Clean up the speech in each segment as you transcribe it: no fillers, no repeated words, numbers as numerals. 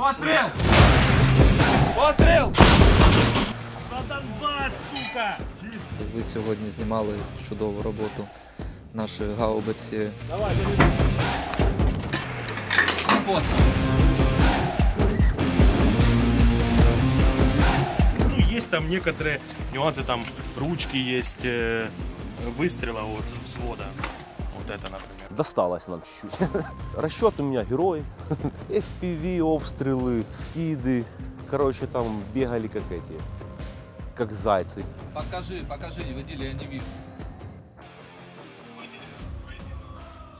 Постріл! Постріл! За Донбас, сука! Ви сьогодні знімали чудову роботу нашої гаубиці. Давай, Постріл! ну, есть там некоторые нюансы, там ручки есть, выстрела вот взвода. Вот это, например. Досталось нам чуть-чуть. Расчет у меня герой. FPV, обстрелы, скиды. Короче, там бегали как эти, как зайцы. Покажи, водитель, я не вижу.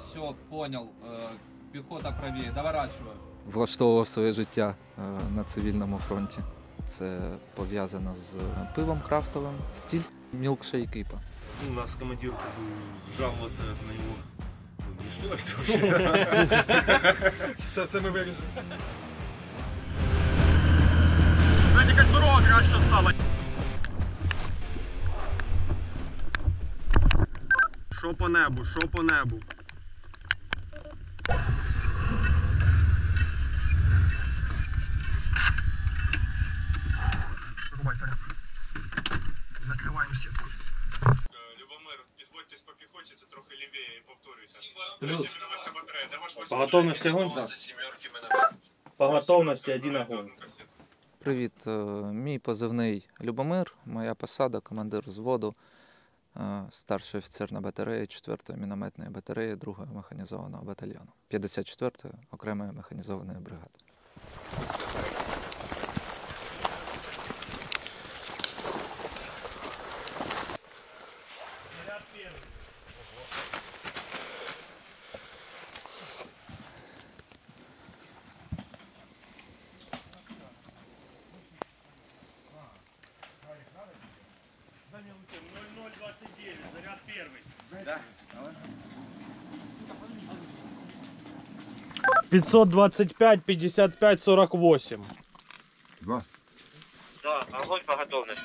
Все, понял. Піхота правіє, доворачиваю. Влаштовував своє життя на цивільному фронті. Це пов'язано з пивом крафтовим, стиль, мілкшейк іпа. У нас командир жаловался на него. Не стоит вообще. Це ми вирішили. Знаєте, як дорога краще стала. Що по небу, що по небу. Закриваємо сітку. Любомир, підводьтесь по піхоті, це трохи лівіє і повторюйся. Плюс. По готовності огонь? По готовності один огонь. Привіт, мій позивний Любомир, моя посада, командир взводу, старший офіцер на батареї 4-ї мінометної батареї 2-го механізованого батальйону, 54-ї окремої механізованої бригади. Заряд 0029, заряд первый. Да. 525, 55, 48. Два. Да, огонь по готовності.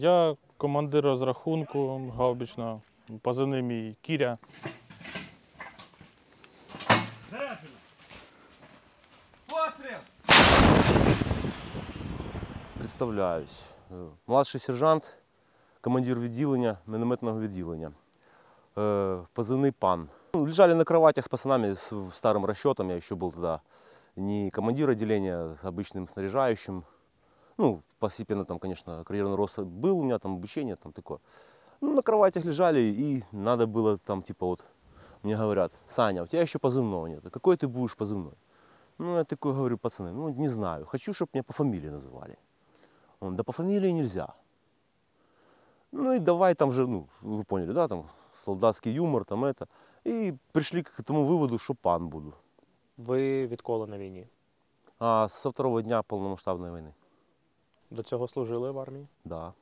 Я командир розрахунку гаубичного, позивний мій Кіря. Постріл! Представляюсь. Младший сержант, командир відділення, мінометного відділення. Позывный «Пан». Лежали на кроватях с пацанами, с старым расчетом. Я еще был тогда не командир отделения, а обычным снаряжающим. Ну, постепенно там, конечно, карьерный рост был, у меня там обучение там такое. Ну, на кроватях лежали, и надо было там, типа, вот, мне говорят: Саня, у тебя еще позывного нет, какой ты будешь позывной? Ну, я такой говорю: пацаны, ну, не знаю, хочу, чтобы меня по фамилии называли. Он: да по фамилии нельзя. Ну, и давай там же, ну, вы поняли, да, там, солдатский юмор, там это. И пришли к тому выводу, что пан буду. Ви відколи на війні? А со второго дня полномасштабной войны. До цього служили в армії? Да.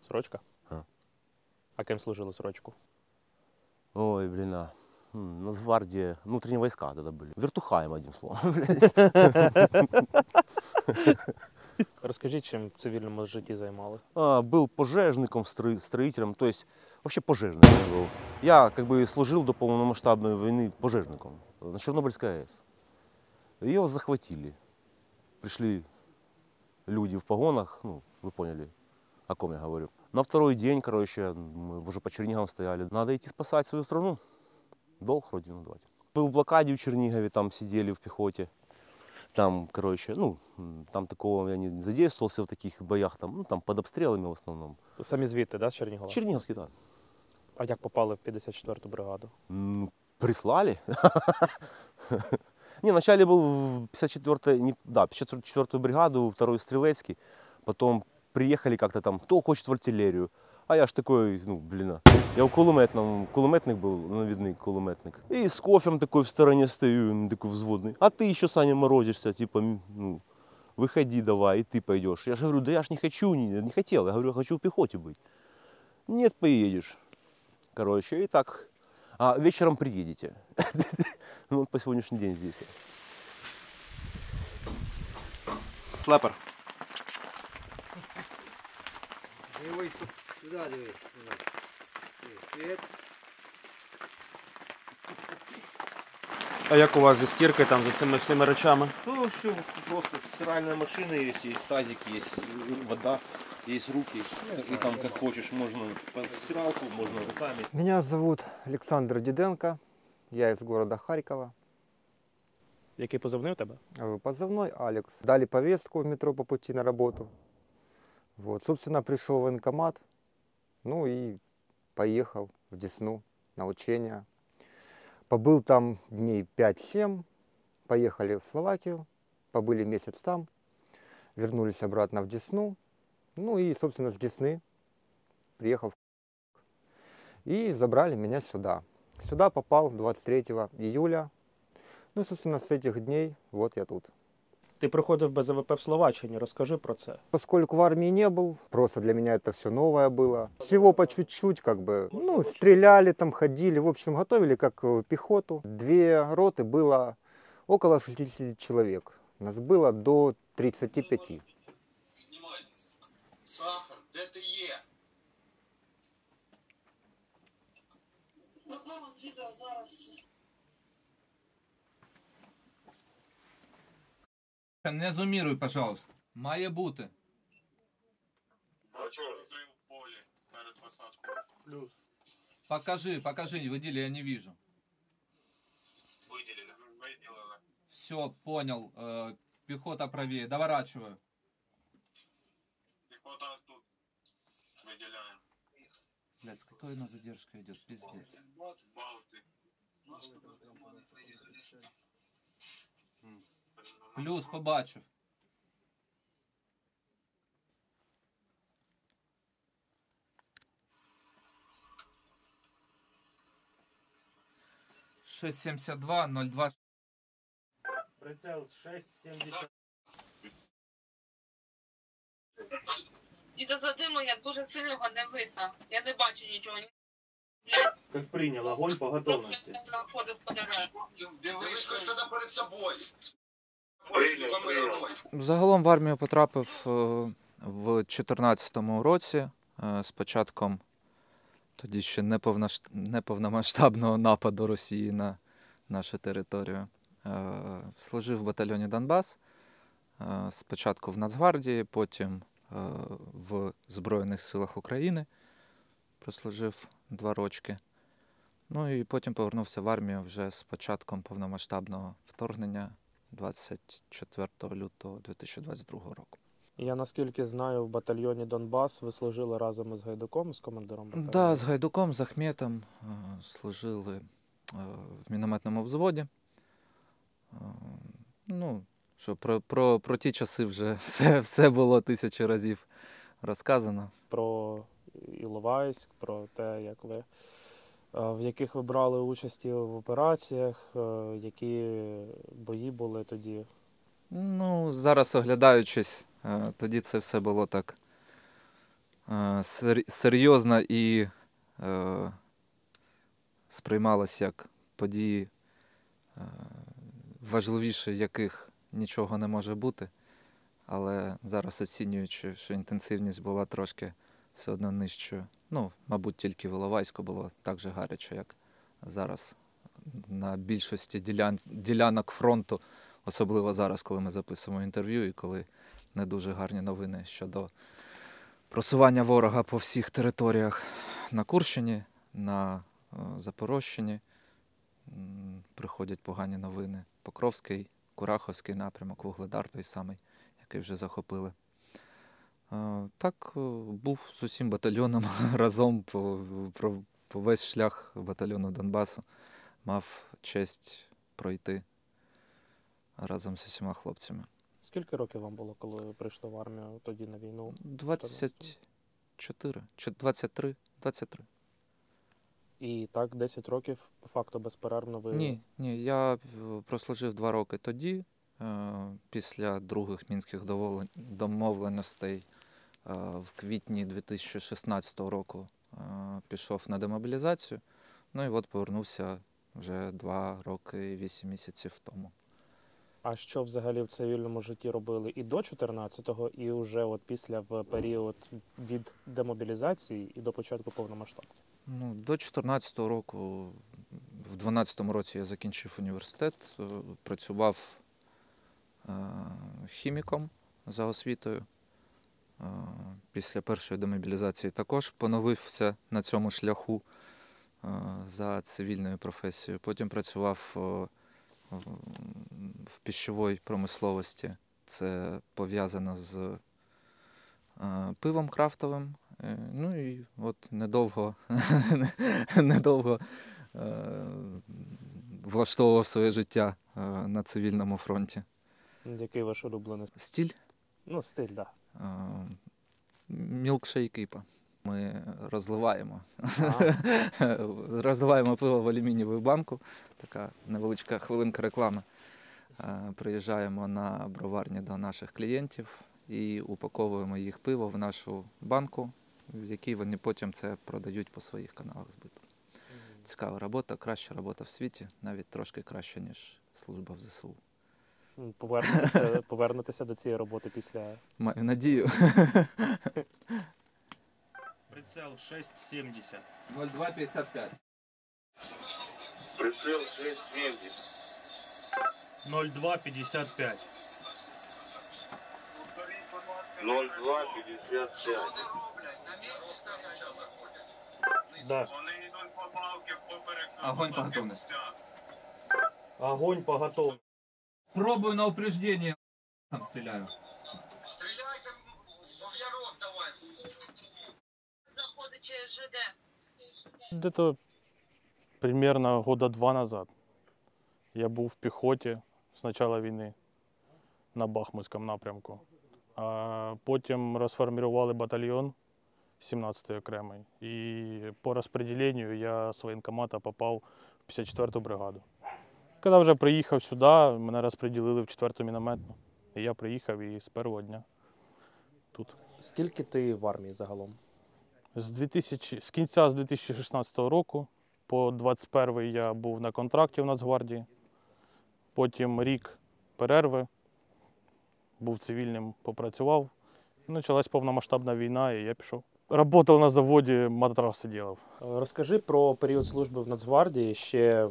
Срочка? А. А ким служили срочку? Ой, блин, Нацгвардия, внутренние войска тогда были. Вертухаем, одним словом. Розкажіть, чим в цивільному житті займалися? Был пожежником, строителем, то есть вообще пожежным я был. Я как бы служил до полномасштабной войны пожежником на Чернобыльской АЭС. Ее захватили. Пришли люди в погонах, ну, вы поняли, о ком я говорю. На второй день, короче, мы уже по Чернигову стояли. Надо идти спасать свою страну. Долг родину давать. Был в блокаде в Чернигове, там сидели в пехоте. Там, короче, ну, там такого я не задействовался в таких боях, там, ну, там под обстрелами в основном. Самі звідти, да, з Чернігова? Черниговский, да. А як попали в 54-ту бригаду? Прислали. Не, вначале был в 54-ю бригаду, 2-й Стрелецкий. Потом приехали как-то там, кто хочет в артиллерию. А я ж такой, ну, блин, я у кулеметник был, навидный кулеметник. И с кофем такой в стороне стою, такой взводный. А ты еще, Саня, морозишься, типа, ну, выходи давай, и ты пойдешь. Я же говорю: да я ж не хочу, не хотел, я говорю: я хочу в пехоте быть. Нет, поедешь. Короче, и так. А вечером приедете. Ну, вот по сегодняшний день здесь. Шлепер. Дивись, сюди дивись. Привіт. А як у вас зі стіркою там, за цими всіми речами? Ну, все, просто стиральная машина есть тазик, есть вода, есть руки. И там, как хочешь, можно под стиралку, можно руками. Меня зовут Александр Диденко, я из города Харькова. Який позивний у тебе? Позывной Алекс. Дали повестку в метро по пути на работу. Вот, собственно, пришел в военкомат, ну и поехал в Десну на учения. Побыл там дней 5-7, поехали в Словакию, побыли месяц там, вернулись обратно в Десну. Ну и, собственно, с Десны приехал и забрали меня сюда. Сюда попал 23 июля. Ну и, собственно, с этих дней вот я тут. Ти проходив БЗВП в Словаччині, розкажи про це. Поскольку в армии не был, просто для меня это все новое было. Всего по чуть-чуть, как бы, ну, стреляли там, ходили, в общем, готовили как пехоту. 2 роты было около 60 человек. Нас было до 35. Сахар, де ти є? Одному з відео зараз. Не зуміруй, пожалуйста. Має бути. Бачу розрив в полі перед посадкою. Плюс. Покажи, выдели, я не вижу. Виділили. Виділили. Все, понял. Пехота правее. Доворачиваю. Піхота ось тут. Виділяємо. Блядь, с какой она задержка идет? Пиздец. Балти. Плюс побачив. Шесть 72 02. Прицел 6,70. І за диму я дуже сильного не видно. Я не бачу нічого. Как принял, огонь по готовности. Знаходив по дереву. Дивись, хто тоді перед собою. Загалом в армію потрапив в 2014 році з початком тоді ще неповномасштабного нападу Росії на нашу територію. Служив в батальйоні Донбас, спочатку в Нацгвардії, потім в Збройних силах України прослужив 2 рочки. Ну і потім повернувся в армію вже з початком повномасштабного вторгнення 24 лютого 2022 року. Я наскільки знаю, в батальйоні Донбас ви служили разом із Гайдуком, з командиром батальйону? Да, з Гайдуком, з Ахметом служили в мінометному взводі. Ну, що про ті часи вже все було 1000 разів розказано. Про Іловайськ, про те, як ви, в яких ви брали участі в операціях, які бої були тоді? Ну, зараз оглядаючись, тоді це все було так серйозно і сприймалось як події, важливіше яких нічого не може бути. Але зараз оцінюючи, що інтенсивність була трошки все одно нижчою. Ну, мабуть, тільки в Іловайську було так же гаряче, як зараз на більшості ділянок фронту. Особливо зараз, коли ми записуємо інтерв'ю і коли не дуже гарні новини щодо просування ворога по всіх територіях на Курщині, на Запорожчині. Приходять погані новини. Покровський, Кураховський напрямок, Вугледар той самий, який вже захопили. Так, був з усім батальйоном разом по весь шлях батальйону Донбасу. Мав честь пройти разом з усіма хлопцями. Скільки років вам було, коли ви прийшли в армію тоді на війну? 24, 23. І так, 10 років, по факту, безперервно ви... Ні, я прослужив 2 роки тоді, після других мінських домовленостей в квітні 2016 року пішов на демобілізацію, ну і от повернувся вже 2 роки і 8 місяців тому. А що взагалі в цивільному житті робили і до 14-го, і вже от після, в період від демобілізації і до початку повномасштабки? Ну, до 14-го року В 12-му році я закінчив університет, працював хіміком за освітою. Після першої демобілізації також поновився на цьому шляху за цивільною професією. Потім працював в пищовій промисловості. Це пов'язано з пивом крафтовим. Ну і от недовго влаштовував своє життя на цивільному фронті. Який ваш улюблений? Стиль? Ну, стиль, так. Мілкшейк ІПА. Ми розливаємо. Розливаємо пиво в алюмінієву банку. Така невеличка хвилинка реклами. Приїжджаємо на броварні до наших клієнтів і упаковуємо їх пиво в нашу банку, в якій вони потім це продають по своїх каналах збиту. Цікава робота, краща робота в світі, навіть трошки краще, ніж служба в ЗСУ. Повернетеся до цієї роботи після... Маю надію. Прицел 6,70. 0255. Прицел 670. 02,55. 0255. Да. Вони йдуть по балки поперек. Огонь по готовності. Огонь по готовности. Пробую на упреждение. Там стреляю. Стріляйте в ярок давай. Заходить через ЖД. Где-то примерно года 2 назад я був в піхоті з початку війни на Бахмутському напрямку. А потім розформували батальйон 17-й окремий. І по розподіленню я з воєнкомата попав в 54-ту бригаду. Коли вже приїхав сюди, мене розподілили в 4-ту мінометну. І я приїхав і з першого дня тут. Скільки ти в армії загалом? З кінця 2016 року по 21-й я був на контракті в Нацгвардії. Потім рік перерви, був цивільним, попрацював. Почалась повномасштабна війна і я пішов. Работав на заводі, матраси робив. Розкажи про період служби в Нацгвардії ще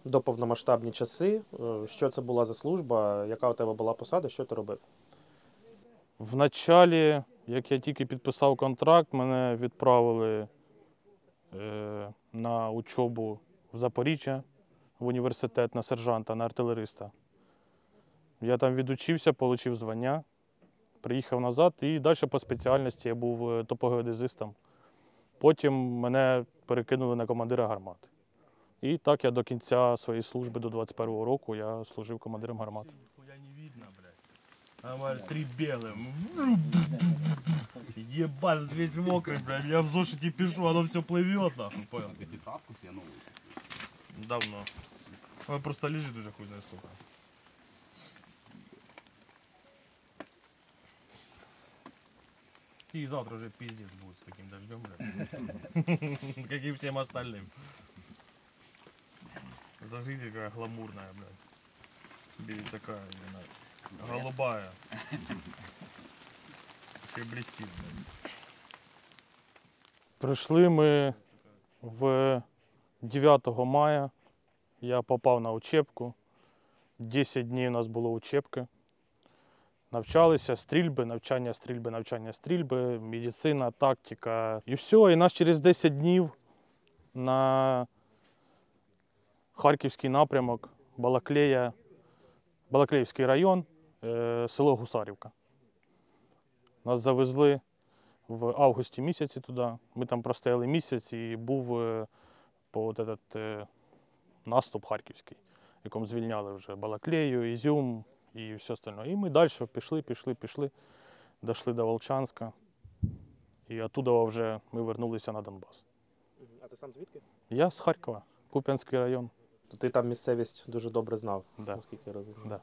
до повномасштабні часи. Що це була за служба, яка у тебе була посада, що ти робив? Вначалі, як я тільки підписав контракт, мене відправили на учобу в Запоріжжя, в університет на сержанта, на артилериста. Я там відучився, отримав звання, приїхав назад і далі по спеціальності я був топогеодезистом. Потім мене перекинули на командира гармати. І так я до кінця своєї служби, до 21-го року, я служив командиром гармати. Хуя не видно, блядь. Там 3 белых. Ебать, весь мокрый, блядь. Я в зошите пишу, оно все плывет, нахуй, понял? Тетрадку себе новую. Давно. Он просто лежит уже хуй знает сколько. И завтра уже пиздец будет с таким дождем, блядь. Как и всем остальным. Это жизнь какая гламурная, блядь. Бери такая, не знаю, голубая. Еще блестит, блядь. Прийшли ми в 9 мая, я попав на учебку. 10 днів у нас було учебки. Навчалися стрільби, навчання стрільби, медицина, тактика. І все, і нас через 10 днів на Харківський напрямок, Балаклеївський район, село Гусарівка. Нас завезли в августі місяці туди. Ми там простояли місяць і був наступ харківський, в якому звільняли вже Балаклею, Ізюм і все остальне. І ми далі пішли, дійшли до Волчанська. І оттуда вже ми вернулися на Донбас. А ти сам звідки? Я з Харкова, Куп'янський район. То ти там місцевість дуже добре знав, Да. наскільки я розумію. Да.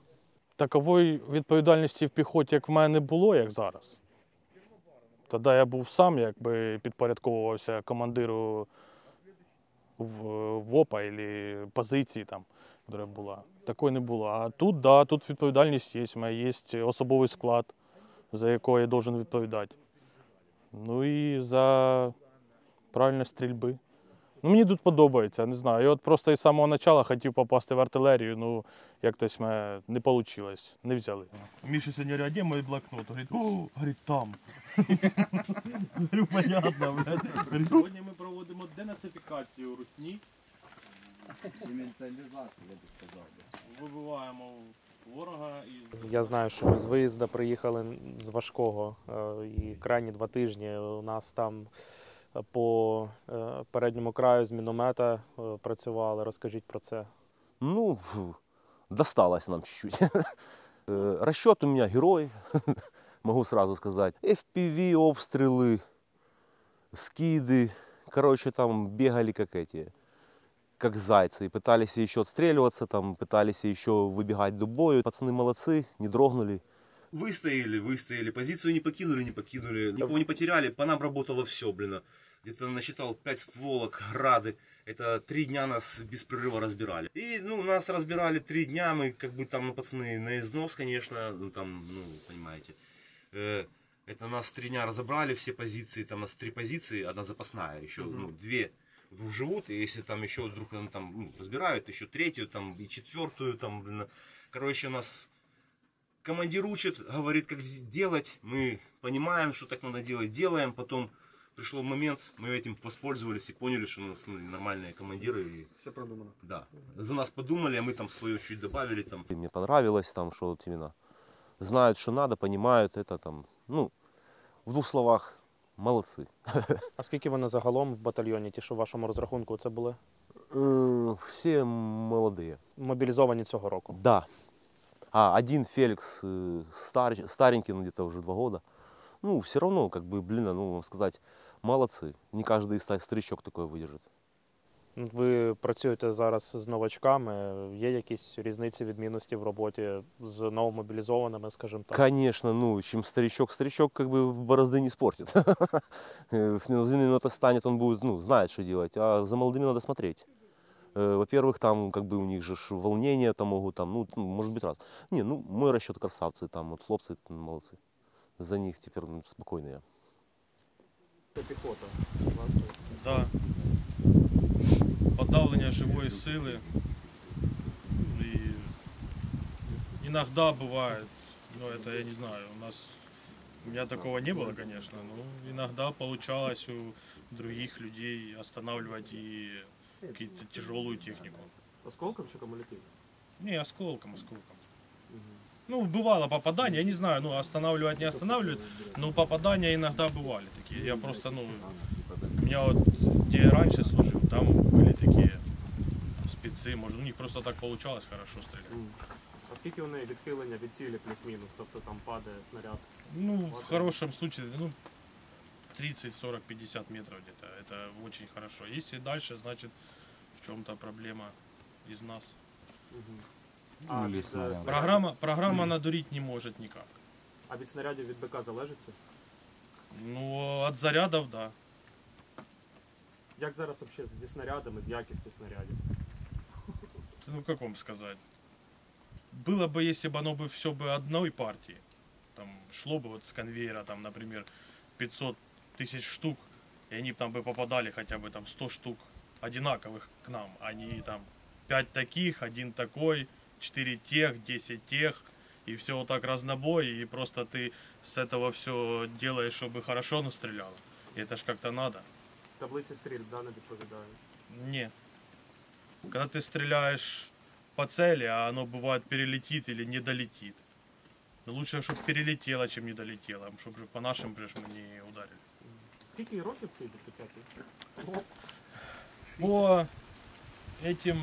Такової відповідальності в піхоті, як в мене, не було, як зараз. Тоді я був сам, якби підпорядковувався командиру в ОПА або позиції, там, яка була. Такої не було. А тут, да, тут відповідальність є. У мене є особовий склад, за якого я повинен відповідати. Ну і за правильність стрільби. Ну, мені тут подобається, не знаю. Я от просто із самого початку хотів попасти в артилерію, ну як-тось мене не вийшло, не взяли. Міша сьогодні говорить, а де мій блокнот? Говорить, говорить, там. Говорю, понятно, блядь. Сьогодні ми проводимо денацифікацію русні. І менталізацію, я би сказав. Вибиваємо ворога. Я знаю, що ми з виїзду приїхали з важкого, і крайні 2 тижні у нас там по передньому краю з міномета працювали. Розкажіть про це. Ну, досталось нам чуть-чуть. Расчет у меня герой, могу сразу сказать. FPV, обстрелы, скиды. Короче, там бегали как эти, как зайцы. И пытались еще отстреливаться, там, пытались еще выбегать до бою. Пацаны молодцы, не дрогнули. Выстояли. Позицию не покинули. Никого не потеряли. По нам работало все, блин. Где-то насчитал 5 стволок, грады. Это 3 дня нас без прерыва разбирали. И, ну, нас разбирали 3 дня. Мы, как бы, там, ну, пацаны, на износ, конечно. Ну, там, ну, понимаете. Это нас 3 дня разобрали, все позиции. Там у нас 3 позиции, одна запасная. Еще, ну, 2 живут. И если там еще вдруг там, ну, разбирают, еще 3-ю, там, и 4-ю, там, блин. Короче, у нас командир учит, говорит, как делать. Мы понимаем, что так надо делать, делаем. Потом пришел момент, мы этим воспользовались и поняли, что у нас, ну, нормальные командиры. И Все продумано. да. За нас подумали, а мы там свое чуть добавили. Там. И мне понравилось, там, что вот именно знают, что надо, понимают это. Там, ну, в 2 словах, молодцы. А скільки вони загалом в батальйоні, ті, що в вашому розрахунку це були? Все молодые. Мобілізовані цього року? Да. Один Феликс старенький, ну, где-то уже 2 года. Ну, все равно, как бы, блин, ну, вам сказать, молодцы. Не каждый старичок такое выдержит. Ви працюєте зараз з новачками. Є якісь різниці, відмінності в роботі з новомобілізованими, скажімо так? Конечно, ну, чем старичок как бы борозды не испортит. С минуты станет, он будет, ну, знает, что делать. А за молодыми надо смотреть. Во-первых, там, как бы, у них же волнения там могут, там, ну, может быть, раз. Не, ну, мой расчет красавцы, там, вот, хлопцы, молодцы. За них теперь, ну, спокойно я. Це піхота. Да. Подавлення живої сили. И иногда бывает, ну, это я не знаю, у меня такого не было, конечно, но иногда получалось у других людей останавливать и какую-то тяжелую технику. Осколком чи кумулятивом? Не, осколком. Ну, бывало попадание, я не знаю, ну, останавливать не останавливают, но попадания иногда бывали такие. Я просто, ну, у меня вот, где я раньше служил, там были такие спецы, может, у них просто так получалось хорошо стрелять. А скільки вони відхилення від цілі плюс-мінус, тобто там падає снаряд? Ну, в хорошем случае, ну, 30, 40, 50 метров где-то, это очень хорошо. Если дальше, значит, в чем-то проблема из нас. Программа надурить не может никак. А від снарядів від БК залежить це? Ну, от зарядов, да. Як зараз взагалі зі снарядами, з якістю снарядів? Ну, как вам сказать? Было бы, если бы оно бы все бы одной партии, там, шло бы вот с конвейера, там, например, 500 тысяч штук, и они там бы попадали хотя бы там 100 штук одинаковых к нам, они там 5 таких, 1 такой, 4 тех, 10 тех, и все вот так разнобой, и просто ты с этого все делаешь, чтобы хорошо настреляло. И это ж как-то надо. Таблиці стрільб, да, не відповідають? Не. Когда ты стреляешь по цели, а оно бывает перелетит или не долетит. Но лучше, чтобы перелетело, чем не долетело, чтобы по нашим мы не ударили. Скільки років цій до 50-й? По этим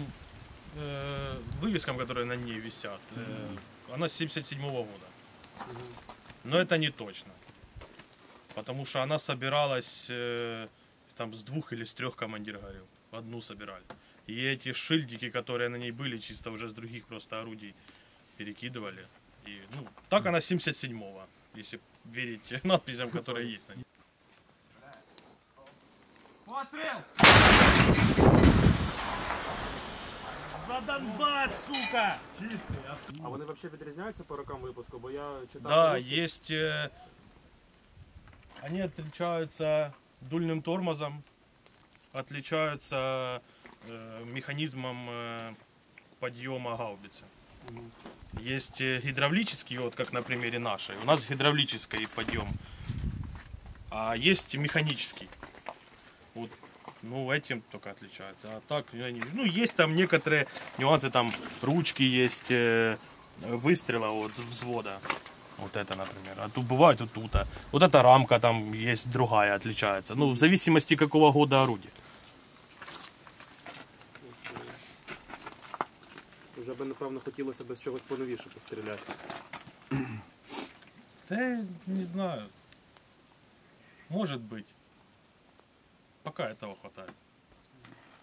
вывескам, которые на ней висят, она с 77-го года. Но это не точно. Потому что она собиралась там с 2 или с 3 командир говорил. Одну собирали. И эти шильдики, которые на ней были, чисто уже с других просто орудий перекидывали. И, ну, так она с 77-го, если верить надписям, которые есть на ней. Пострел! За Донбас, сука! А вони взагалі відрізняються по рокам випуску? Бо я читав... Да, есть... Они отличаются дульным тормозом, отличаются механизмом подъема гаубицы. Есть гидравлический, вот как на примере нашей. У нас гидравлический подъем, а есть механический. Вот, ну, этим только отличается. А так, ну, есть там некоторые нюансы, там ручки есть выстрела от взвода. Вот это, например. А тут бывает вот тут. Вот эта рамка там есть другая, отличается. Ну, в зависимости какого года орудия. Вже би, напевно, хотілося б з чогось поновіше постріляти. Да, не знаю. Может быть. Пока этого хватает.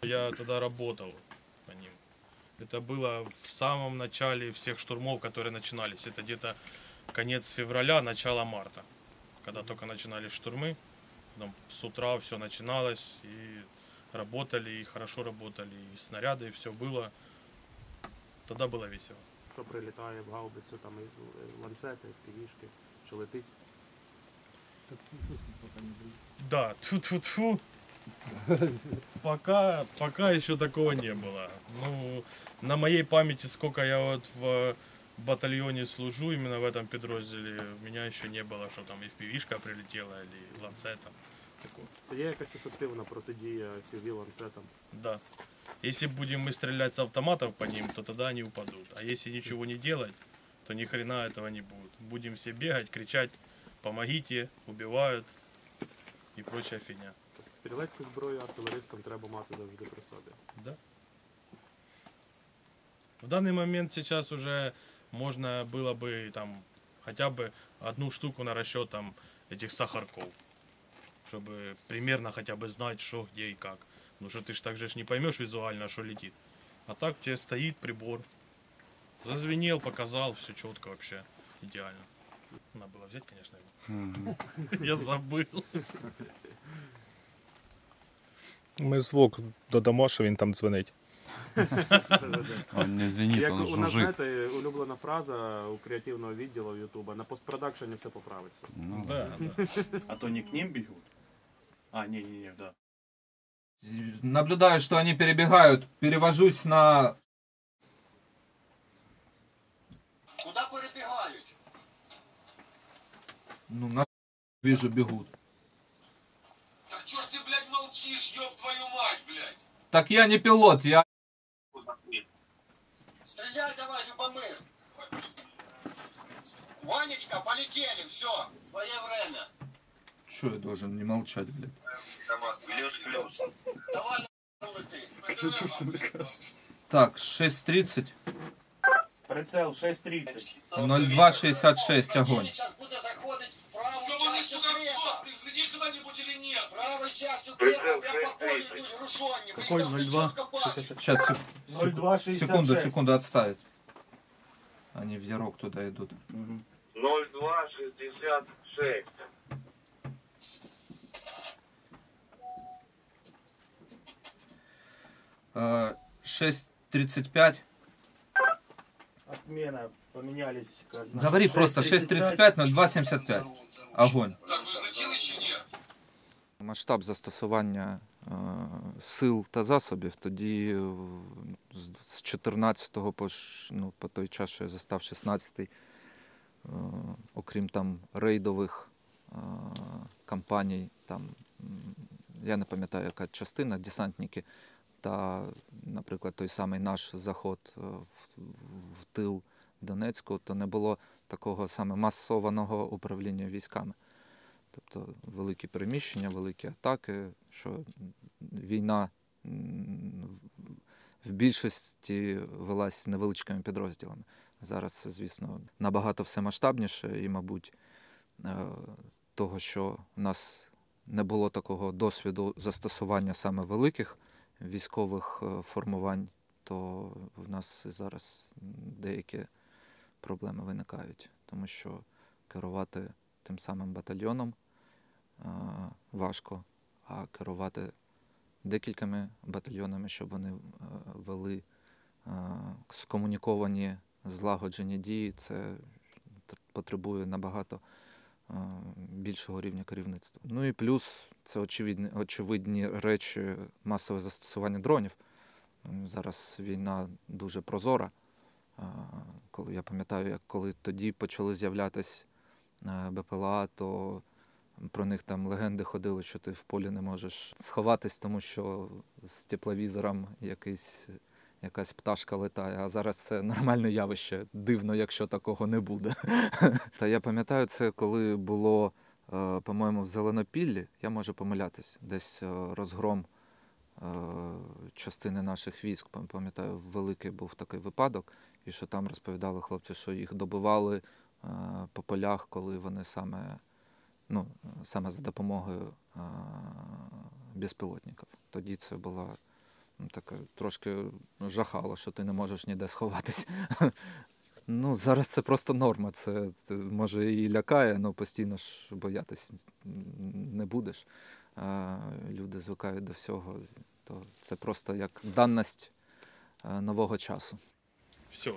Я тогда работал по ним. Это было в самом начале всех штурмов, которые начинались. Это где-то конец февраля, начало марта. Когда только начинались штурмы. Там с утра все начиналось. И работали, и хорошо работали. И снаряды, и все было. Тогда было весело. Що прилітає в гаубицю, там і ланцети, півішки, що летить. Да, тьфу-тьфу-тьфу. Пока еще такого не было. Ну, на моей памяти, сколько я вот в батальоне служу, именно в этом подразделе, у меня еще не было, что там и FPV-шка прилетела, или ланцетом. Є якась ефективна протидія FPV ланцетам? Да. Если будем мы стрелять с автоматов по ним, то тогда они упадут. А если ничего не делать, то ни хрена этого не будет. Будем все бегать, кричать, помогите, убивают и прочая фигня. Стрілецьку зброю артилеристам треба мати завжди при собі. Да. В данный момент сейчас уже можно было бы там хотя бы одну штуку на расчет там этих сахарков, чтобы примерно хотя бы знать, что, где и как. Ну что ты ж так же не поймешь визуально, что летит. А так у тебя стоит прибор, зазвенел, показал, все четко вообще, идеально. Надо было взять, конечно, его. Я забыл. Ми звук додамо, що він там дзвонить. Он не звенит, Як он у нас, жужжит. знаєте, улюблена фраза у креативного відділу Ютуба: на постпродакшені все поправиться. Ну да, да. А то не к ним бегут? А, не, да. Наблюдаю, что они перебегают, перевожусь на... Куда перебегають? Ну, на вижу, бегут. Так чё ж ты, блядь, молчишь, ёб твою мать, блядь? Так я не пилот, я... Стреляй давай, Любомир. Ванечка, полетели, все, твое время. Что я должен не молчать, блядь? Плюс. Давай, лети. Так, 6:30. Прицел 6:30. 02:66, огонь. Сейчас буде заходить в правую часть укрепа. Ты взглядишь когда-нибудь или нет? Правой частью укрепа, прям по полю идут груженни. Какой 02? Сейчас, 02:66. секунду отставить. Они в Ярок туда идут. 02:66. Э, 6:35. Отмена, поменялись. Говори просто 6:35, 02:75. Огонь. Масштаб застосування сил та засобів тоді з 14-го по той час, що я застав 16-й, окрім там рейдових кампаній, там, я не пам'ятаю, яка частина, десантники, та, наприклад, той самий наш заход в тил Донецьку, то не було такого саме масованого управління військами. Тобто великі переміщення, великі атаки, що війна в більшості велась невеличкими підрозділами. Зараз це, звісно, набагато все масштабніше і, мабуть, того, що в нас не було такого досвіду застосування саме великих військових формувань, то в нас зараз деякі проблеми виникають, тому що керувати тим самим батальйоном важко, а керувати декількома батальйонами, щоб вони вели скомуніковані, злагоджені дії, це потребує набагато більшого рівня керівництва. Ну і плюс це очевидні речі масове застосування дронів. Зараз війна дуже прозора. Коли я пам'ятаю, як коли тоді почали з'являтися БПЛА, то про них там легенди ходили, що ти в полі не можеш сховатись, тому що з тепловізором якась пташка летає, а зараз це нормальне явище. Дивно, якщо такого не буде. Та я пам'ятаю це, коли було, по-моєму, в Зеленопіллі, я можу помилятись, десь розгром частини наших військ, пам'ятаю, великий був такий випадок, і що там розповідали хлопці, що їх добивали по полях, коли вони саме за допомогою безпілотників. Тоді це була таке трошки жахало, що ти не можеш ніде сховатись. Зараз це просто норма. Це може і лякає, але постійно ж боятись не будеш. Люди звикають до всього. То це просто як даність нового часу. Все.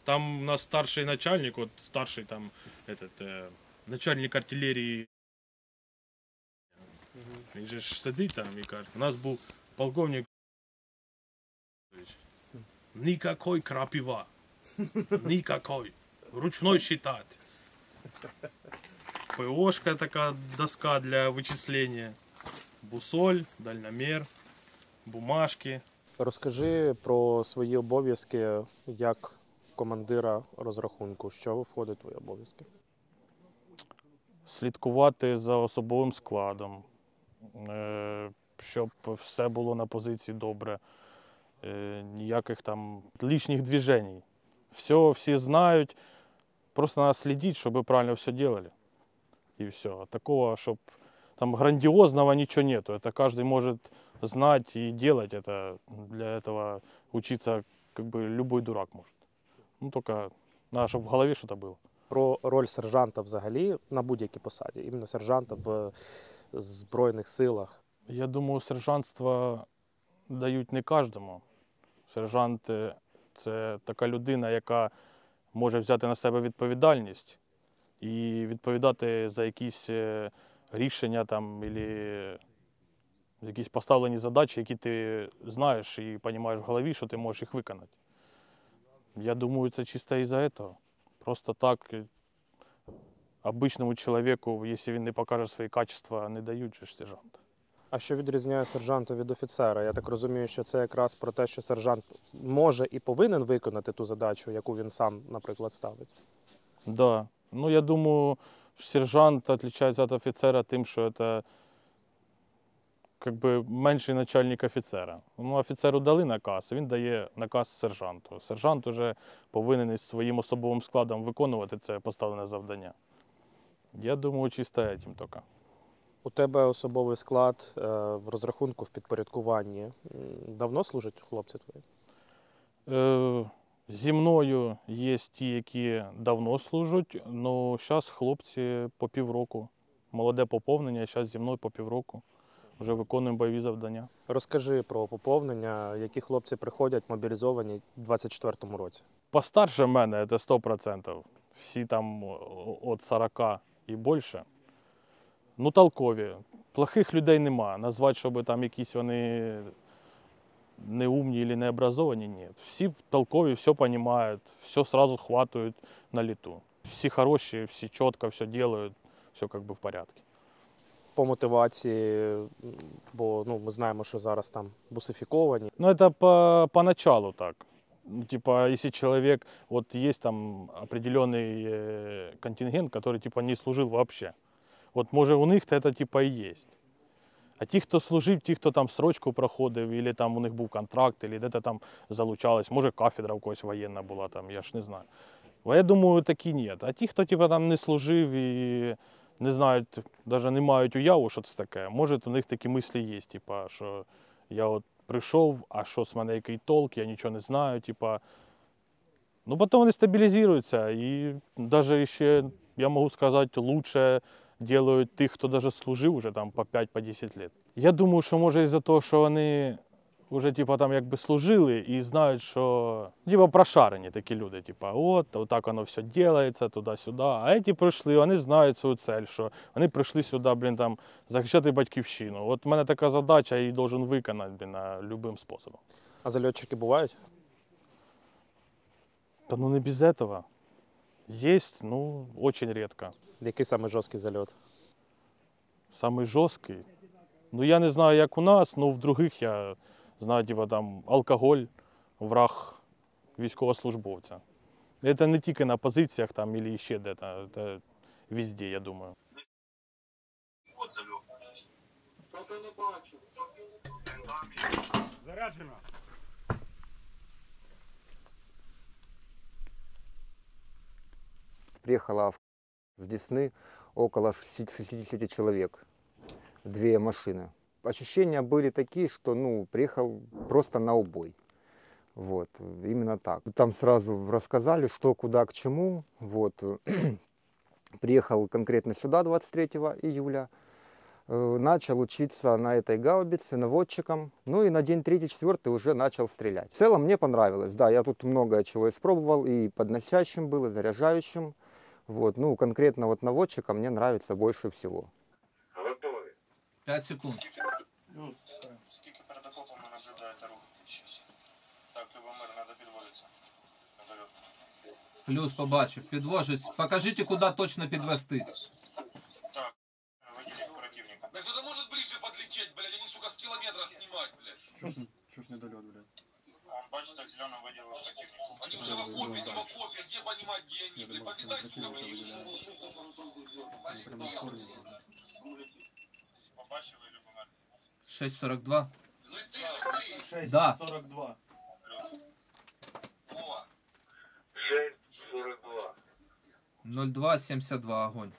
Там у нас старший начальник, начальник артилерії. Він же ж сидить там і каже, у нас був полковник. Никакой крапива. Никакой. Ручной считать. ПОшка така доска для вичислення. Бусоль, дальномір, бумажки. Розкажи про свої обов'язки як командира розрахунку. Що входить в твої обов'язки? Слідкувати за особовим складом, щоб все було на позиції добре. Ніяких там лишніх движений. Всі знають, просто треба слідити, щоб правильно все робили. І все. Такого, щоб там грандиозного ничего нету. Это каждый может знать и делать это. Для этого учиться любой дурак может. Только надо, щоб в голові щось було. Про роль сержанта взагалі на будь-якій посаді, іменно сержанта в Збройних силах. Я думаю, сержантство дають не кожному. Сержант – це така людина, яка може взяти на себе відповідальність і відповідати за якісь рішення там, або якісь поставлені задачі, які ти знаєш і розумієш в голові, що ти можеш їх виконати. Я думаю, це чисто із-за цього. Просто так обичному чоловіку, якщо він не покаже свої качества, не дають же сержанта. А що відрізняє сержанта від офіцера? Я так розумію, що це якраз про те, що сержант може і повинен виконати ту задачу, яку він сам, наприклад, ставить. Так. Да. Я думаю, сержант відрізняється від офіцера тим, що це менший начальник офіцера. Офіцеру дали наказ, він дає наказ сержанту. Сержант вже повинен із своїм особовим складом виконувати це поставлене завдання. Я думаю, чисто цим тільки. У тебе особовий склад в розрахунку, в підпорядкуванні. Давно служать хлопці твої? Зі мною є ті, які давно служать, але зараз хлопці по півроку. Молоде поповнення, зараз зі мною по півроку. Вже виконуємо бойові завдання. Розкажи про поповнення, які хлопці приходять мобілізовані в 24-му році. Постарше мене це 100%. Всі там від 40 і більше. Толкові. Плохих людей нема. Назвати, щоб там якісь вони неумні або необразовані, ні. Всі толкові, все розуміють, все одразу хватають на літу. Всі хороші, всі чітко все роблять, все в порядку. По мотивації, бо ми знаємо, що зараз там бусифіковані. Це поначалу так. Если человек, есть там определенный контингент, который не служил вообще. Може у них это і є. А ті, хто служив, ті, хто там срочку проходив, або там у них був контракт, або де-то там залучались, може кафедра в когось воєнна була, там, я ж не знаю. Я думаю, такі ні. А ті, хто там не служив і не знають, навіть не мають уяву, що це таке, може у них такі мислі є, що я прийшов, а що з мене який толк, я нічого не знаю. Потім вони стабілізуються і навіть ще, я можу сказати, краще роблять тих, хто навіть служив вже там по 5-10 років. Я думаю, що може із-за того, що вони вже типу, там якби служили і знають, що типу, прошарені такі люди. Типу, от так воно все робиться, туди-сюди. А ці прийшли, вони знають свою цель, що вони прийшли сюди, блін, там, захищати батьківщину. От в мене така задача, я її должен виконати, блін, любим способом. А зальотчики бувають? Та ну не без этого. Есть, ну, очень редко. Який саме жорсткий зальот? Самый жорсткий? Ну, я не знаю, як у нас, но в других я знаю, типа там алкоголь, враг військовослужбовця. Это не тільки на позиціях там или ще де-то, це везде, я думаю. От зальот. Поки не бачу. Заряджено. Приехала с Десны около 60 человек, 2 машины. Ощущения были такие, что ну, приехал просто на убой. Вот, именно так. Там сразу рассказали, что, куда, к чему. Вот. Приехал конкретно сюда 23 июля. Начал учиться на этой гаубице наводчиком. Ну и на день 3-4 уже начал стрелять. В целом мне понравилось. Да, я тут много чего испробовал. И подносящим был, и заряжающим. Вот, ну, конкретно вот наводчиком мне нравится больше всего. Готові. 5 секунд. Скільки перед окопами наблюдаєте рух? Так, Любомир, треба підводитися. Плюс побачив. Підвожусь. Покажіть, куди точно підвестись. Так, виділіть противника. Да кто-то может ближе подлететь, блядь, они, сука, с километра снимать, блядь. Чушь недолет, блядь. Аж бачите, зеленым виділив противника. Они уже в окопе, не в окопе, где понимать, где они, блядь, подлетай, сука, ближе. Побачили, Любомир? 6.42. 6:42. Да. 42. 02.72. Огонь.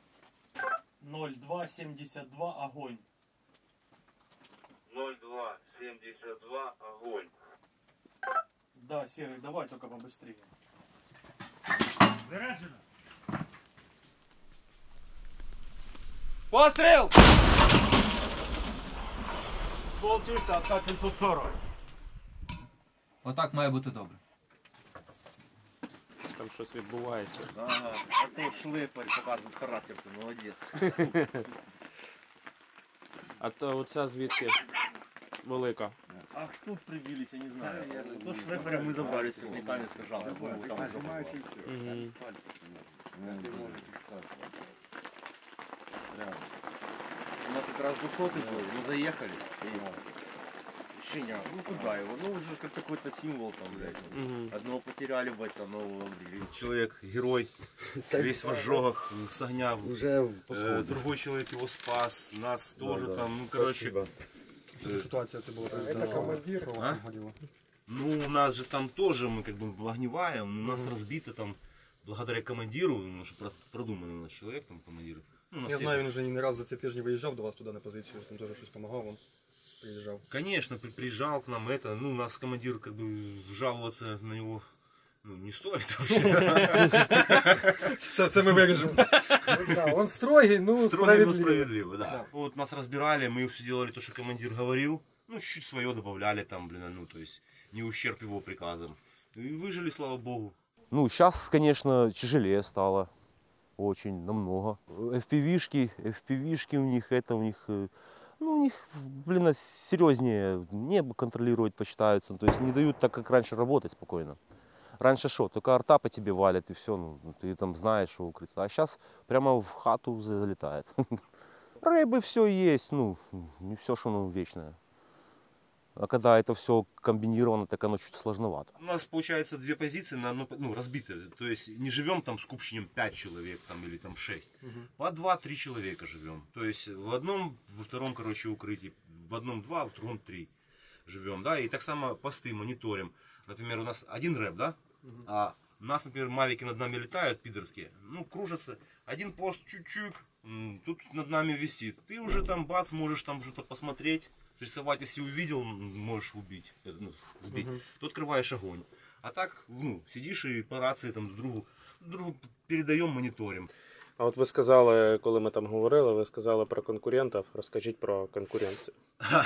02:72, огонь. 02:72, огонь. Да, Серый, давай только побыстрее. Заряджено. Постріл! Ствол чисто, откат 740. Отак має бути добре. Там щось відбувається. Ага, а то шлепарь показує характер, ти молодець. А то оця звідки велика? Ах, тут прибились, я не знаю. То шлепаря мы забрали с рудниками, сказал. Мгм. У нас как раз 200-й был, мы заехали. Щеня, ну куда его? Ну уже как какой-то символ там, блядь. Одного потеряли бойца, нового обрели. Человек, герой, весь в ожогах, с огня. Другой человек его спас, нас тоже там, ну короче. Ситуация это была. Это командир. Ну у нас же там тоже, мы как бы огневаем, у нас разбито там, благодаря командиру, ну что продуманный у нас человек там, командир. Ну, я знаю, він вже не раз за ці тижні виїжджав до вас туди на позицію, там теж щось допомагав вам. Приезжал. Конечно, приезжал к нам это, ну, нас командир, как бы, жаловаться на него, ну, не стоит вообще. Це ми виріжемо. Он строгий, ну, справедливо, да. Вот нас разбирали, мы все делали то, что командир говорил, ну, чуть-чуть свое добавляли там, блин, ну, то есть, не ущерб его приказам. И выжили, слава богу. Ну, сейчас, конечно, тяжелее стало. Очень, намного. FPV-шки у них, это у них... Ну, у них, блин, серьезнее, небо контролировать почитаются, то есть не дают так, как раньше, работать спокойно. Раньше что, только арта по тебе валит и все, ну, ты там знаешь, что укрыться. А сейчас прямо в хату залетает. Рыбы все есть, ну, не все, что оно вечное. А когда это все комбинировано, так оно чуть сложновато. У нас получается 2 позиции на одну, ну, разбиты. То есть не живем там с купчением 5 человек там, или там 6. По 2-3 человека живем. То есть в одном, во втором, короче, укрытии. В одном 2, в другом 3 живем. Да? И так само посты мониторим. Например, у нас один рэп, да? А у нас, например, мавики над нами летают, пидорские. Ну, кружатся. Один пост чуть-чуть. Тут над нами висит. Ты уже там бац, можешь там что-то посмотреть. Срисовать, если увидел, можешь убить, ну, сбить, то открываешь огонь. А так, ну, сидишь и по рации там друг другу передаем, мониторим. А от ви сказали, коли ми там говорили, ви сказали про конкурентів. Розкажіть про конкуренцію.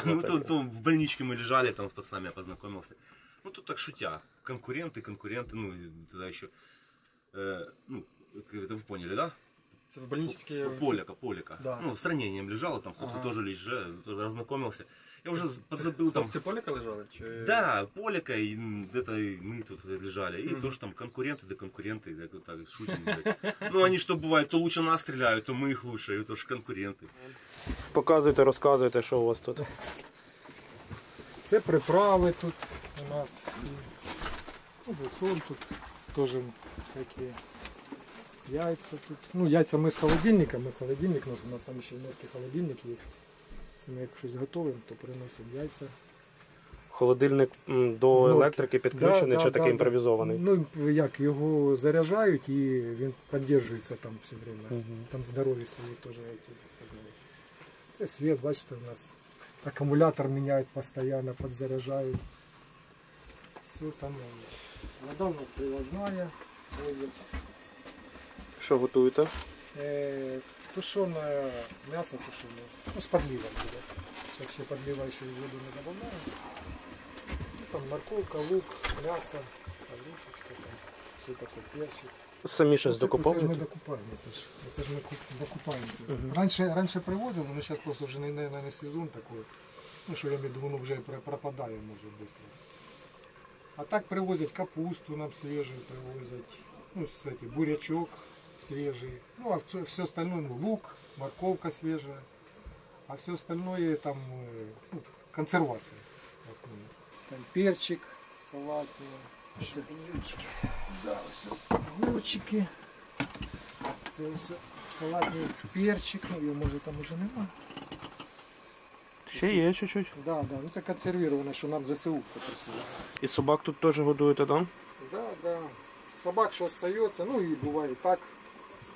Ну, тут в больничке мы лежали, там с пацанами я познакомился. Ну, тут так шутя. Конкуренты, ну, и тогда еще, ну, это вы поняли, да? Это в больничке... Поляка. Да. Ну, с ранением лежала, там хлопцы тоже лежали, тоже ознакомился. Я уже подзабыл там... Хлопцы Поляка лежали? Да, Поляка, и это и мы тут лежали. И тоже там конкуренты, так, вот так шутим. Ну, они что бывает, то лучше нас стреляют, то мы их лучше, и это же конкуренты. Показуйте, розказуйте, що у вас тут. Це приправи тут у нас всі. Засол тут теж всякі яйця тут. Ну, яйця ми з холодильника, холодильник носимо, у нас там ще мелкий холодильник є. Ми як щось готуємо, то приносимо яйця. Холодильник до електрики підключений, чи такий імпровізований? Ну, як, його заряджають і він підтримується там все время. Там здорові стоять теж. Це світ, бачите, у нас акумулятор міняють постійно, підзаряджають. Все там. Вода у нас привозная, возять. Що готуєте? Тушеное мясо тушеное. Ну, с подливом будет. Сейчас еще подливающую воду не добавляем. Ну, там морковка, лук, мясо, орешечка, там, все такое, перчик. Самі щось Це докуповуєте? ми докупаємо, це ж ми докупаємо. Раніше привозили, але зараз просто вже не сезон такий. Ну, що я маю, воно вже пропадає, може, швидко. А так привозять капусту нам свежую, привозять, ну, кстати, бурячок свежий. Ну, а все остальное, ну, лук, морковка свежая. А все остальное там, ну, консервация в основном. Там перчик салатный. Все гнильчики. Да, все огурчики. Це все салатний перчик, ну, його може там уже нема. Ще є чуть-чуть. Да, ну це консервировано, що нам ЗСУ попросили. І собак тут теж годуєте, так? Да. Собак, що остається, ну і буває так.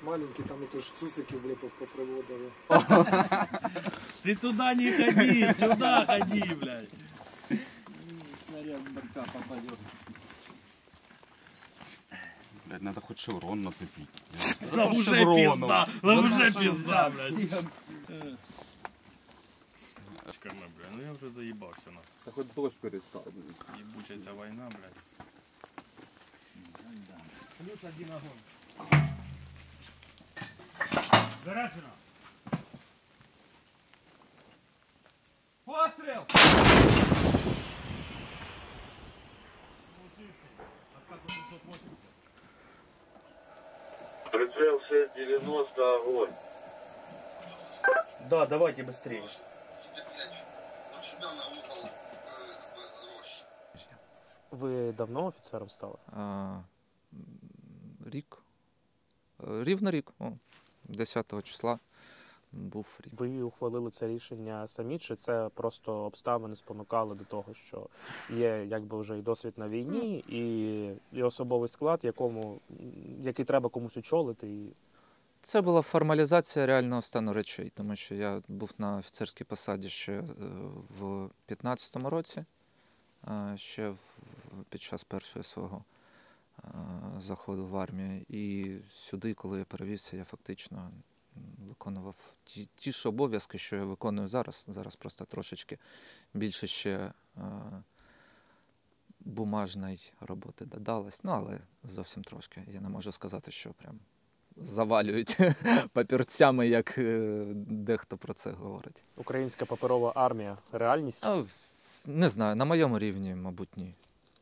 Маленькие там это ж цуцики, бля, поприводили. Ты туда не ходи, сюда ходи, блядь. Снаряд в бока попадет. Блядь, надо хоть шеврон нацепить. Да уже пизда, да уже пизда, блядь. Бля, ну я уже заебался на. Да хоть дождь перестал. Ебучая вся война, блядь. Плюс один огонь. Заряджено. Пострел! Прицел 690, огонь. Да, давайте быстрее. Ви давно офіцером стали? Рік. Рівно рік. 10 числа був рік. Ви ухвалили це рішення самі, чи це просто обставини спонукали до того, що є якби вже і досвід на війні, і особовий склад, який треба комусь очолити? Це була формалізація реального стану речей, тому що я був на офіцерській посаді ще в 15-му році, ще під час першого свого заходу в армію. І сюди, коли я перевівся, я фактично виконував ті ж обов'язки, що я виконую зараз. Зараз просто трошечки більше ще бумажної роботи додалось, ну, але зовсім трошки. Я не можу сказати, що прям завалюють папірцями, як дехто про це говорить. Українська паперова армія – реальність? Не знаю, на моєму рівні, мабуть, ні.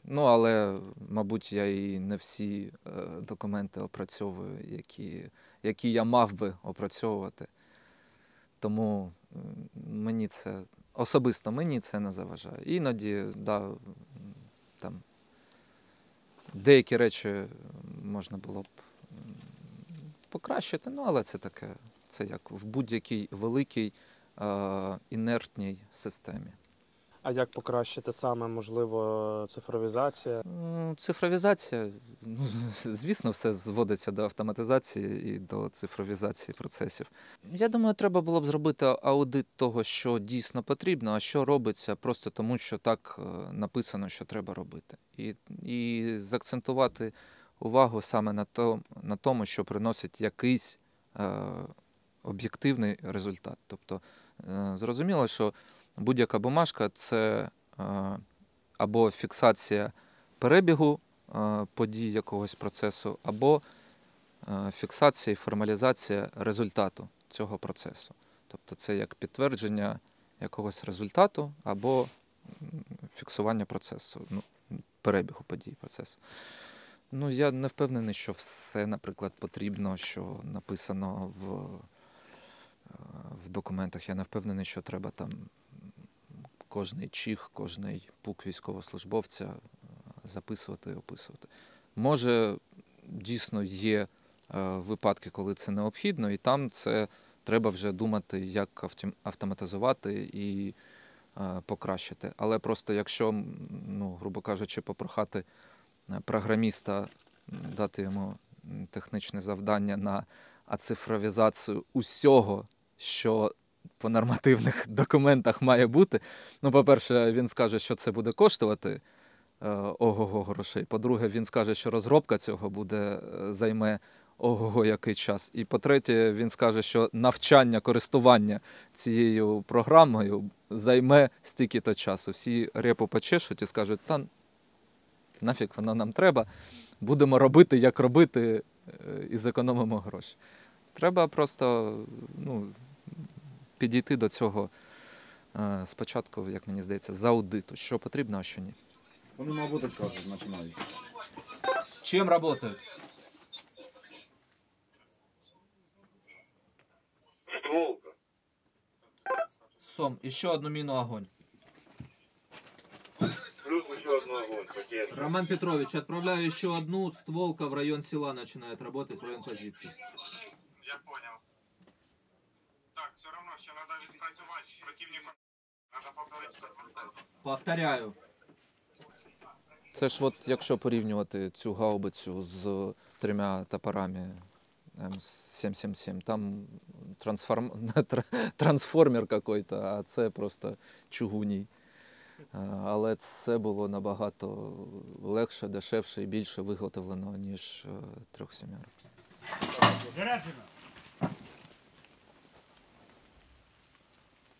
Ну, але, мабуть, я і не всі документи опрацьовую, які я мав би опрацьовувати. Тому особисто мені це не заважає. Іноді, да, там, деякі речі можна було б покращити, ну, але це таке, це як в будь-якій великій інертній системі. А як покращити саме, можливо, цифровізація? Цифровізація, ну, звісно, все зводиться до автоматизації і до цифровізації процесів. Я думаю, треба було б зробити аудит того, що дійсно потрібно, а що робиться просто тому, що так написано, що треба робити. І заакцентувати увагу саме на тому, що приносить якийсь об'єктивний результат. Тобто, зрозуміло, що будь-яка бумажка – це або фіксація перебігу подій якогось процесу, або фіксація і формалізація результату цього процесу. Тобто це як підтвердження якогось результату або фіксування процесу, перебігу подій процесу. Я не впевнений, що все, наприклад, потрібно, що написано в документах. Я не впевнений, що треба там кожний чих, кожний пук військовослужбовця записувати і описувати. Може, дійсно є випадки, коли це необхідно, і там це треба вже думати, як автоматизувати і покращити. Але просто якщо, грубо кажучи, попрохати програміста, дати йому технічне завдання на оцифровізацію усього, що по нормативних документах має бути. По-перше, він скаже, що це буде коштувати ого-го грошей. По-друге, він скаже, що розробка цього займе ого-го який час. І по-третє, він скаже, що навчання, користування цією програмою займе стільки-то часу. Всі репу почешуть і скажуть, та нафіг воно нам треба, будемо робити, як робити, і зекономимо гроші. Треба просто підійти до цього спочатку, як мені здається, з аудиту, що потрібно, а що ні. Вони, мабуть, кажуть, починають. Чим працюють? Стволка. Сом, еще одну мину огонь. Плюс еще одну огонь. Потеря. Роман Петрович, отправляю еще одну, стволка в район села начинает работать, в район позиции. Я понял. Так, все равно еще надо відпрацювати. Противнику надо повторити. Повторяю. Це ж якщо порівнювати цю гаубицю з 3 топорами М777, там трансформер какой-то, а це просто чугуній. Але це було набагато легше, дешевше і більше виготовлено, ніж 3-7. Заряджено!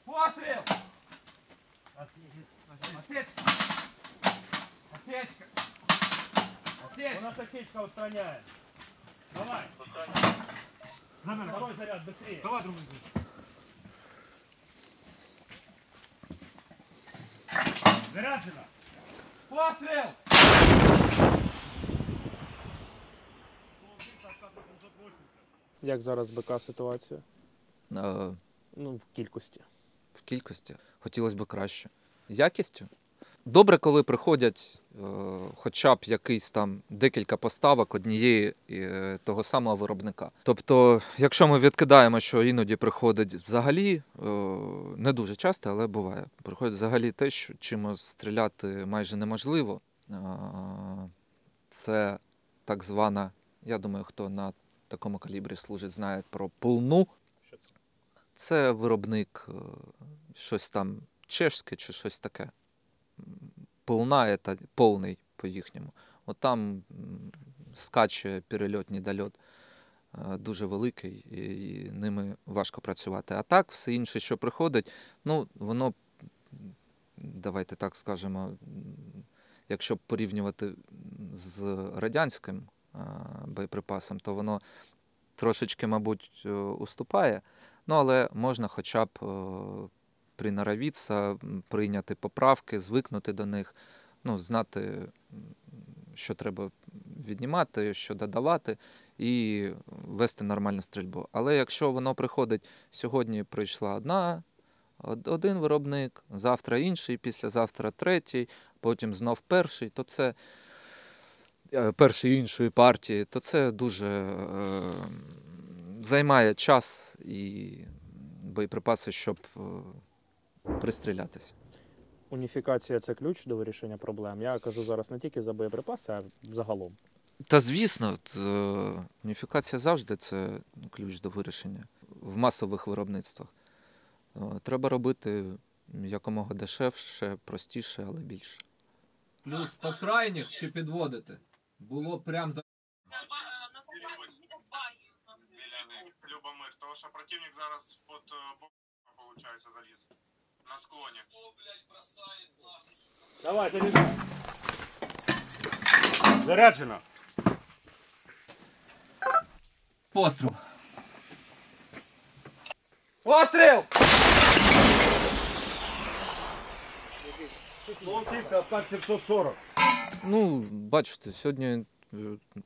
Постріл! Осечка! Осечка! У нас осечка устраняет. Давай! Второй заряд, быстрее! Давай, другой Заряджено! Постріл! Як зараз БК ситуація? В В кількості. В кількості? Хотілося б краще. Якістю? Добре, коли приходять хоча б якийсь там декілька поставок однієї того самого виробника. Тобто, якщо ми відкидаємо, що іноді приходить взагалі, не дуже часто, але буває, приходить взагалі те, що чим стріляти майже неможливо. Це так звана, я думаю, хто на такому калібрі служить, знає про пулну. Це виробник щось там чешське чи щось таке. Пулна – це повний по-їхньому. От там скаче перельот, недольот дуже великий, і ними важко працювати. А так, все інше, що приходить, воно, давайте так скажемо, якщо порівнювати з радянським боєприпасом, то воно трошечки, мабуть, уступає, але можна хоча б приноровитися, прийняти поправки, звикнути до них, знати, що треба віднімати, що додавати і вести нормальну стрільбу. Але якщо воно приходить, сьогодні прийшла один виробник, завтра інший, післязавтра третій, потім знов перший, то це перший іншої партії, то це дуже займає час і боєприпаси, щоб пристрілятися. Уніфікація – це ключ до вирішення проблем. Я кажу зараз не тільки за боєприпаси, а загалом. Та звісно, уніфікація завжди це ключ до вирішення в масових виробництвах. Треба робити якомога дешевше, простіше, але більше. Плюс по крайніх чи підводити? Було прям за... Любомир, Тому що противник зараз під виходить, заліз. На склоні. Давай, заряджай. Заряджено. Постріл. Постріл! Чисто, обкат 740. Ну, бачите, сьогодні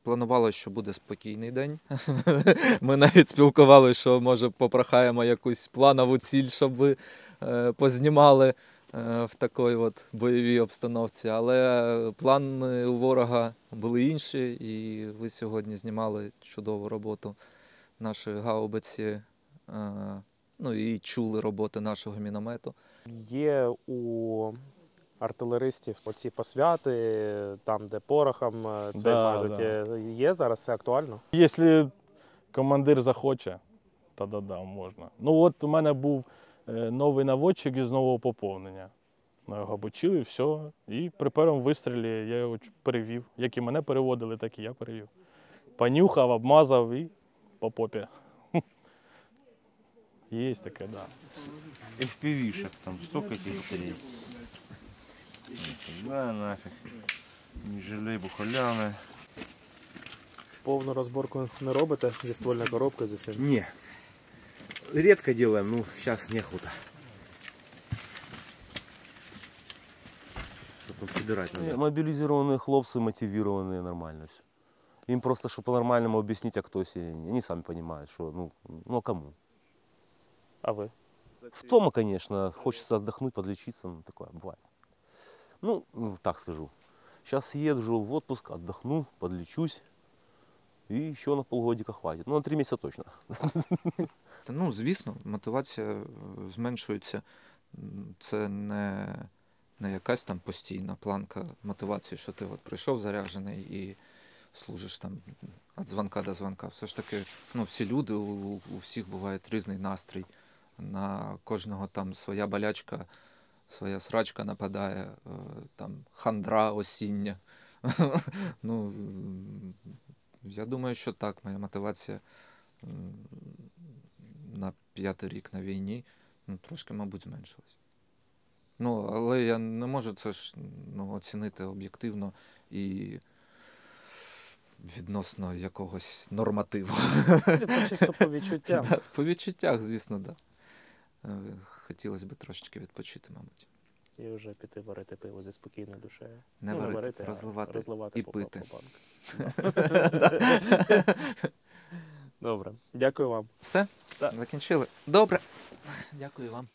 планували, що буде спокійний день. Ми навіть спілкувалися, що, може, попрохаємо якусь планову ціль, щоб ви познімали в такій от бойовій обстановці. Але плани у ворога були інші, і ви сьогодні знімали чудову роботу нашої гаубиці, ну і чули роботи нашого міномету. Є у артилеристів оці посвяти, там, де порохом це мажуть. Є зараз, це актуально? Якщо командир захоче, тоді да, можна. Ну от у мене був новий наводчик із нового поповнення. Ми його обучили, все. І при першому вистрілі я його перевів. Як і мене переводили, так і я перевів. Понюхав, обмазав і по попі. Є таке, да. FPV-шек, там столько этих батарей. Да, нафиг. Не жалей бухаляны. Повну розборку не робите зі ствольної коробки, з усім? Не. Редко делаем, ну сейчас неохота. Что там собирать надо? Мобилизированные хлопцы, мотивированные, нормально все. Им просто, чтобы по-нормальному объяснить, а кто себе, они сами понимают, что, ну а кому? А вы? В том, конечно, хочется отдохнуть, подлечиться, ну такое бывает. Ну, так скажу. Сейчас езжу в отпуск, отдохну, подлечусь. І ще на полгодика хватить. Ну, на 3 місяці точно. Ну, звісно, мотивація зменшується. Це не якась там постійна планка мотивації, що ти от прийшов заряджений і служиш там від дзвонка до дзвонка. Все ж таки, ну, всі люди, у всіх буває різний настрій. На кожного там своя болячка, своя срачка нападає, там хандра осіння. Ну, я думаю, що так, моя мотивація на 5-й рік на війні, ну, трошки, мабуть, зменшилась. Ну, але я не можу це ж, ну, оцінити об'єктивно і відносно якогось нормативу. Чисто по відчуттям. Да, по відчуттях, звісно, так. Да. Хотілося б трошечки відпочити, мабуть. І вже піти варити пиво зі спокійною душею. Не варити, розливати і пити. Добре, дякую вам. Все? Закінчили? Добре. Дякую вам.